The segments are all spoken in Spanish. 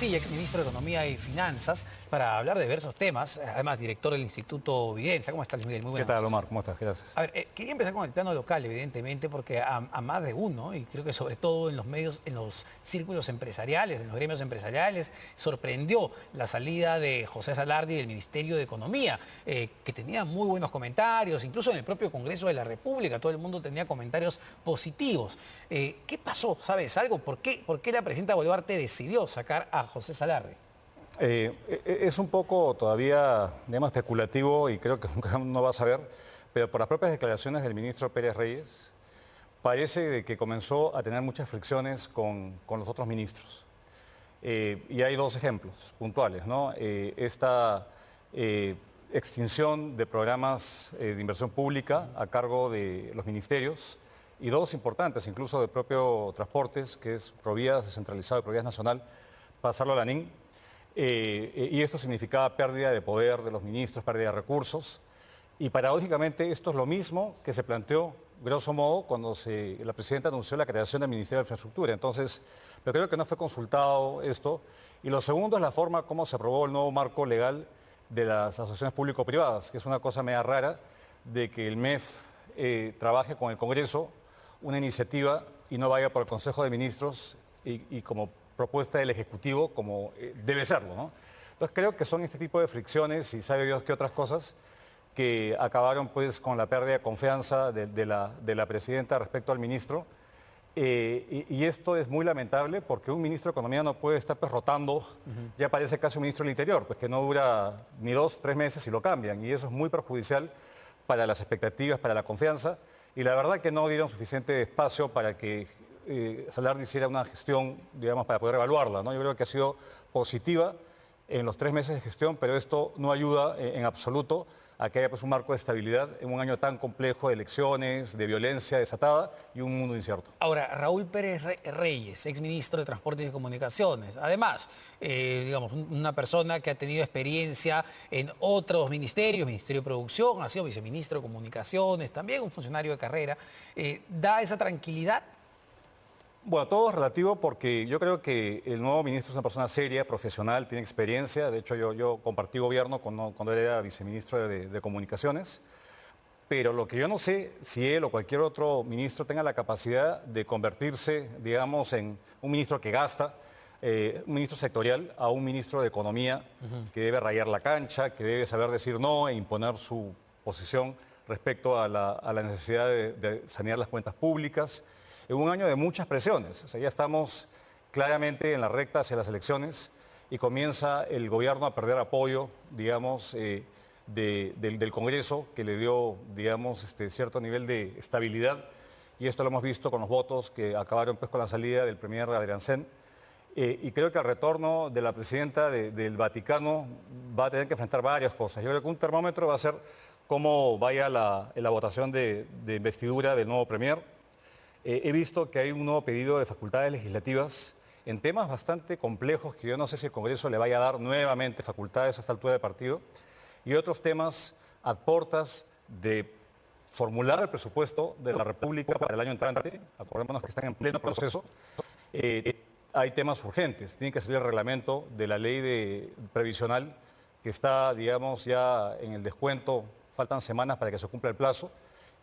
Mantilla, exministro de Economía y Finanzas, para hablar de diversos temas, además director del Instituto Videncia. ¿Cómo estás, Luis Miguel? Muy buenas ¿Qué tal, noches. Omar? ¿Cómo estás? Gracias. A ver, quería empezar con el plano local, evidentemente, porque a más de uno, y creo que sobre todo en los medios, en los círculos empresariales, en los gremios empresariales, sorprendió la salida de José Salardi del Ministerio de Economía, que tenía muy buenos comentarios, incluso en el propio Congreso de la República, todo el mundo tenía comentarios positivos. ¿Qué pasó? ¿Sabes algo? ¿Por qué la presidenta Boluarte decidió sacar a José Salardi? Es un poco todavía, digamos, especulativo y creo que nunca uno va a saber, pero por las propias declaraciones del ministro Pérez Reyes, parece de que comenzó a tener muchas fricciones con los otros ministros. Y hay dos ejemplos puntuales, ¿no? Esta extinción de programas de inversión pública a cargo de los ministerios y dos importantes, incluso del propio Transportes, que es Provías descentralizado y Provías Nacional, pasarlo a la NIN. Y esto significaba pérdida de poder de los ministros, pérdida de recursos. Y paradójicamente esto es lo mismo que se planteó, grosso modo, cuando la presidenta anunció la creación del Ministerio de Infraestructura. Entonces, yo creo que no fue consultado esto. Y lo segundo es la forma como se aprobó el nuevo marco legal de las asociaciones público-privadas, que es una cosa media rara, de que el MEF trabaje con el Congreso una iniciativa y no vaya por el Consejo de Ministros y como propuesta del Ejecutivo como debe serlo, ¿no? Entonces creo que son este tipo de fricciones y sabe Dios que otras cosas que acabaron pues con la pérdida de confianza de la presidenta respecto al ministro. Y esto es muy lamentable porque un ministro de Economía no puede estar pues rotando, ya parece casi un ministro del Interior, pues que no dura ni 2, 3 meses y lo cambian. Y eso es muy perjudicial para las expectativas, para la confianza. Y la verdad que no dieron suficiente espacio para que Salardi hiciera una gestión, digamos, para poder evaluarla, ¿no? Yo creo que ha sido positiva en los 3 meses de gestión, pero esto no ayuda en absoluto a que haya pues, un marco de estabilidad en un año tan complejo de elecciones, de violencia desatada y un mundo incierto. Ahora, Raúl Pérez Reyes, exministro de Transportes y Comunicaciones, además, digamos, una persona que ha tenido experiencia en otros ministerios, Ministerio de Producción, ha sido viceministro de Comunicaciones, también un funcionario de carrera, ¿da esa tranquilidad? Bueno, todo es relativo porque yo creo que el nuevo ministro es una persona seria, profesional, tiene experiencia. De hecho, yo compartí gobierno cuando él era viceministro de Comunicaciones. Pero lo que yo no sé si él o cualquier otro ministro tenga la capacidad de convertirse, digamos, en un ministro que gasta, un ministro sectorial, a un ministro de Economía que debe rayar la cancha, que debe saber decir no e imponer su posición respecto a la necesidad de sanear las cuentas públicas. En un año de muchas presiones, o sea, ya estamos claramente en la recta hacia las elecciones y comienza el gobierno a perder apoyo, digamos, del Congreso, que le dio, digamos, cierto nivel de estabilidad, y esto lo hemos visto con los votos que acabaron pues, con la salida del premier Adriansen. Y creo que el retorno de la presidenta del Vaticano va a tener que enfrentar varias cosas. Yo creo que un termómetro va a ser cómo vaya la votación de investidura del nuevo premier. He visto que hay un nuevo pedido de facultades legislativas en temas bastante complejos que yo no sé si el Congreso le vaya a dar nuevamente facultades a esta altura de partido, y otros temas ad portas de formular el presupuesto de la República para el año entrante. Acordémonos que están en pleno proceso. Hay temas urgentes. Tiene que salir el reglamento de la ley previsional que está, digamos, ya en el descuento. Faltan semanas para que se cumpla el plazo.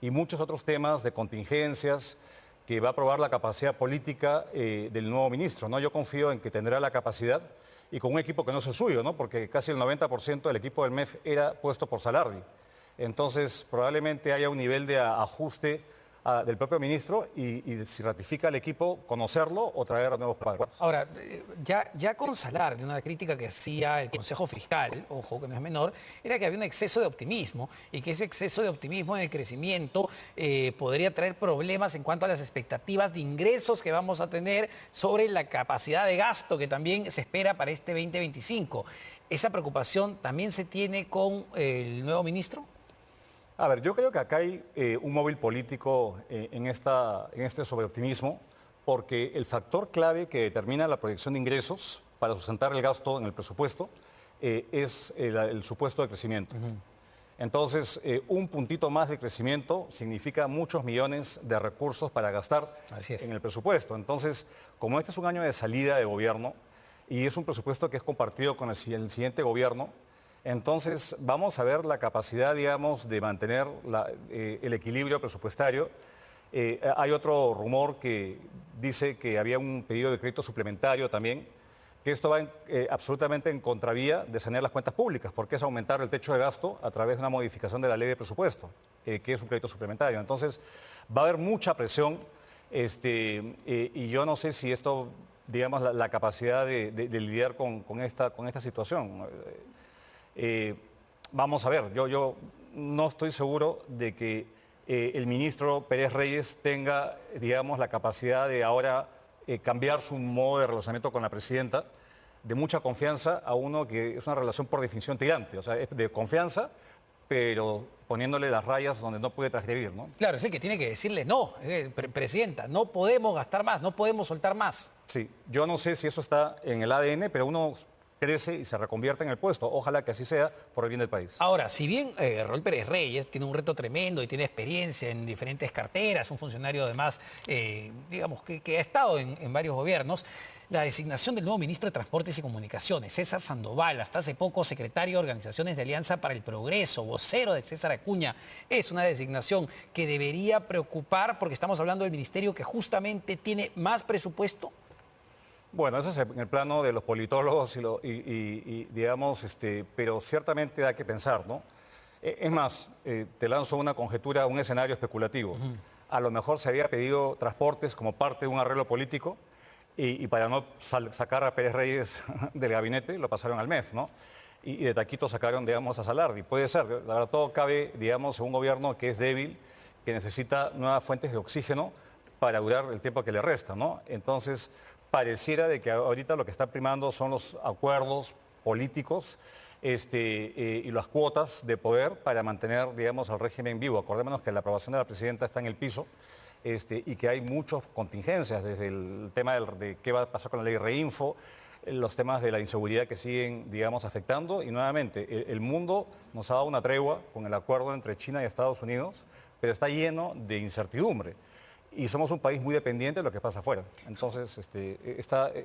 Y muchos otros temas de contingencias que va a aprobar la capacidad política del nuevo ministro, ¿no? Yo confío en que tendrá la capacidad y con un equipo que no es el suyo, ¿no? Porque casi el 90% del equipo del MEF era puesto por Salardi. Entonces, probablemente haya un nivel de ajuste del propio ministro y si ratifica el equipo, conocerlo o traer a nuevos cuadros. Ahora, ya con Salardi, una crítica que hacía el Consejo Fiscal, ojo, que no es menor, era que había un exceso de optimismo y que ese exceso de optimismo en el crecimiento podría traer problemas en cuanto a las expectativas de ingresos que vamos a tener sobre la capacidad de gasto que también se espera para este 2025. ¿Esa preocupación también se tiene con el nuevo ministro? A ver, yo creo que acá hay un móvil político en este sobreoptimismo, porque el factor clave que determina la proyección de ingresos para sustentar el gasto en el presupuesto es el supuesto de crecimiento. Entonces, un puntito más de crecimiento significa muchos millones de recursos para gastar en el presupuesto. Entonces, como este es un año de salida de gobierno, y es un presupuesto que es compartido con el siguiente gobierno. Entonces, vamos a ver la capacidad, digamos, de mantener el equilibrio presupuestario. Hay otro rumor que dice que había un pedido de crédito suplementario también, que esto va absolutamente en contravía de sanear las cuentas públicas, porque es aumentar el techo de gasto a través de una modificación de la ley de presupuesto, que es un crédito suplementario. Entonces, va a haber mucha presión, y yo no sé si esto, digamos, la capacidad de lidiar con esta situación. Vamos a ver, yo no estoy seguro de que el ministro Pérez Reyes tenga, digamos, la capacidad de ahora cambiar su modo de relacionamiento con la presidenta, de mucha confianza a uno que es una relación por definición tirante, o sea, es de confianza, pero poniéndole las rayas donde no puede transgredir, ¿no? Claro, es el que tiene que decirle no, presidenta, no podemos gastar más, no podemos soltar más. Sí, yo no sé si eso está en el ADN, pero uno crece y se reconvierte en el puesto. Ojalá que así sea por el bien del país. Ahora, si bien Raúl Pérez Reyes tiene un reto tremendo y tiene experiencia en diferentes carteras, un funcionario además, digamos, que ha estado en varios gobiernos, la designación del nuevo ministro de Transportes y Comunicaciones, César Sandoval, hasta hace poco secretario de Organizaciones de Alianza para el Progreso, vocero de César Acuña, es una designación que debería preocupar porque estamos hablando del ministerio que justamente tiene más presupuesto. Bueno, eso es en el plano de los politólogos digamos, pero ciertamente hay que pensar, ¿no? Es más, te lanzo una conjetura, un escenario especulativo. A lo mejor se había pedido transportes como parte de un arreglo político y para no sacar a Pérez Reyes del gabinete lo pasaron al MEF, ¿no? Y de taquito sacaron, digamos, a Salardi. Puede ser, la verdad, todo cabe, digamos, en un gobierno que es débil, que necesita nuevas fuentes de oxígeno para durar el tiempo que le resta, ¿no? Entonces, pareciera de que ahorita lo que está primando son los acuerdos políticos y las cuotas de poder para mantener, digamos, al régimen vivo. Acordémonos que la aprobación de la presidenta está en el piso y que hay muchas contingencias, desde el tema de qué va a pasar con la ley Reinfo, los temas de la inseguridad que siguen, digamos, afectando. Y nuevamente, el mundo nos ha dado una tregua con el acuerdo entre China y Estados Unidos, pero está lleno de incertidumbre. Y somos un país muy dependiente de lo que pasa afuera. Entonces,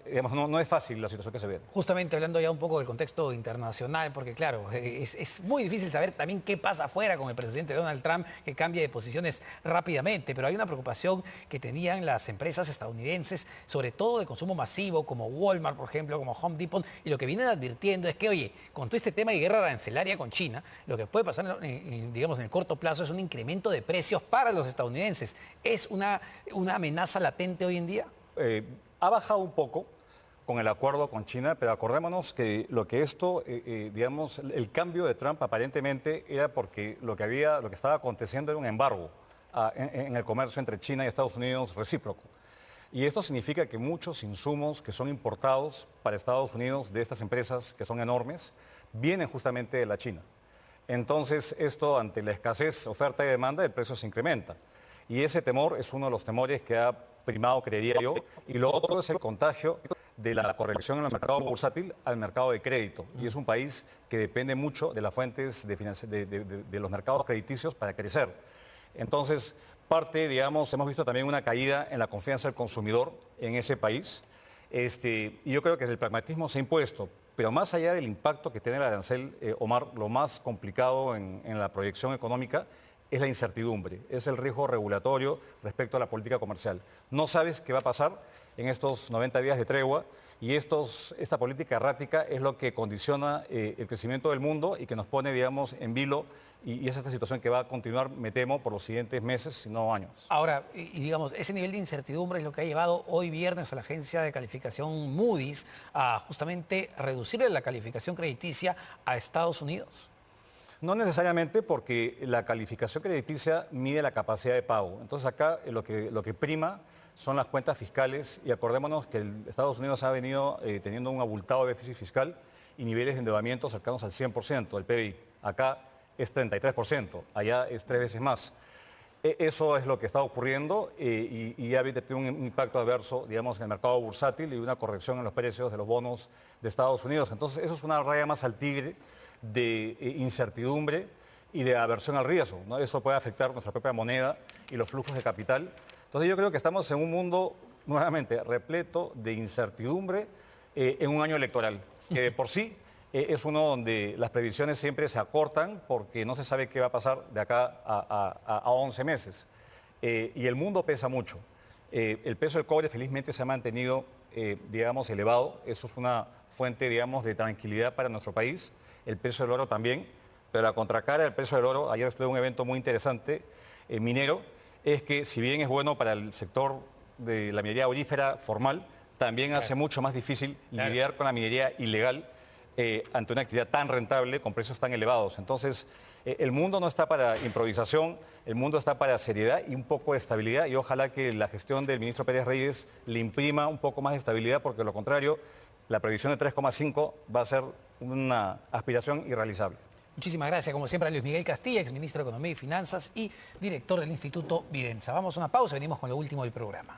digamos, no es fácil la situación que se ve. Justamente hablando ya un poco del contexto internacional, porque claro, es muy difícil saber también qué pasa afuera con el presidente Donald Trump, que cambia de posiciones rápidamente, pero hay una preocupación que tenían las empresas estadounidenses, sobre todo de consumo masivo, como Walmart, por ejemplo, como Home Depot, y lo que vienen advirtiendo es que, oye, con todo este tema de guerra arancelaria con China, lo que puede pasar, digamos, en el corto plazo es un incremento de precios para los estadounidenses. Es una amenaza latente hoy en día? Ha bajado un poco con el acuerdo con China, pero acordémonos que digamos, el cambio de Trump aparentemente era porque lo que estaba aconteciendo era un embargo en el comercio entre China y Estados Unidos recíproco. Y esto significa que muchos insumos que son importados para Estados Unidos de estas empresas que son enormes, vienen justamente de la China. Entonces, esto ante la escasez, oferta y demanda, el precio se incrementa. Y ese temor es uno de los temores que ha primado, creería yo. Y lo otro es el contagio de la corrección en el mercado bursátil al mercado de crédito. Y es un país que depende mucho de las fuentes de los mercados crediticios para crecer. Entonces, hemos visto también una caída en la confianza del consumidor en ese país. Y yo creo que el pragmatismo se ha impuesto. Pero más allá del impacto que tiene el arancel, Omar, lo más complicado en la proyección económica es la incertidumbre, es el riesgo regulatorio respecto a la política comercial. No sabes qué va a pasar en estos 90 días de tregua y esta política errática es lo que condiciona el crecimiento del mundo y que nos pone, digamos, en vilo y es esta situación que va a continuar, me temo, por los siguientes meses, si no años. Ahora, digamos, ese nivel de incertidumbre es lo que ha llevado hoy viernes a la agencia de calificación Moody's a justamente reducirle la calificación crediticia a Estados Unidos. No necesariamente, porque la calificación crediticia mide la capacidad de pago. Entonces acá lo que prima son las cuentas fiscales y acordémonos que Estados Unidos ha venido teniendo un abultado déficit fiscal y niveles de endeudamiento cercanos al 100% del PBI. Acá es 33%, allá es 3 veces más. Eso es lo que está ocurriendo y ha tenido un impacto adverso, digamos, en el mercado bursátil y una corrección en los precios de los bonos de Estados Unidos. Entonces eso es una raya más al tigre de incertidumbre y de aversión al riesgo, ¿no? Eso puede afectar nuestra propia moneda y los flujos de capital. Entonces yo creo que estamos en un mundo, nuevamente, repleto de incertidumbre en un año electoral, que de por sí es uno donde las previsiones siempre se acortan porque no se sabe qué va a pasar de acá a 11 meses. Y el mundo pesa mucho. El peso del cobre felizmente se ha mantenido, digamos, elevado. Eso es una fuente, digamos, de tranquilidad para nuestro país. El peso del oro también. Pero la contracara del precio del oro, ayer estuve en un evento muy interesante, minero, es que si bien es bueno para el sector de la minería aurífera formal, también hace mucho más difícil lidiar con la minería ilegal ante una actividad tan rentable con precios tan elevados. Entonces, el mundo no está para improvisación, el mundo está para seriedad y un poco de estabilidad, y ojalá que la gestión del ministro Pérez Reyes le imprima un poco más de estabilidad, porque de lo contrario, la previsión de 3,5 va a ser una aspiración irrealizable. Muchísimas gracias, como siempre, a Luis Miguel Castilla, exministro de Economía y Finanzas y director del Instituto Videnza. Vamos a una pausa y venimos con lo último del programa.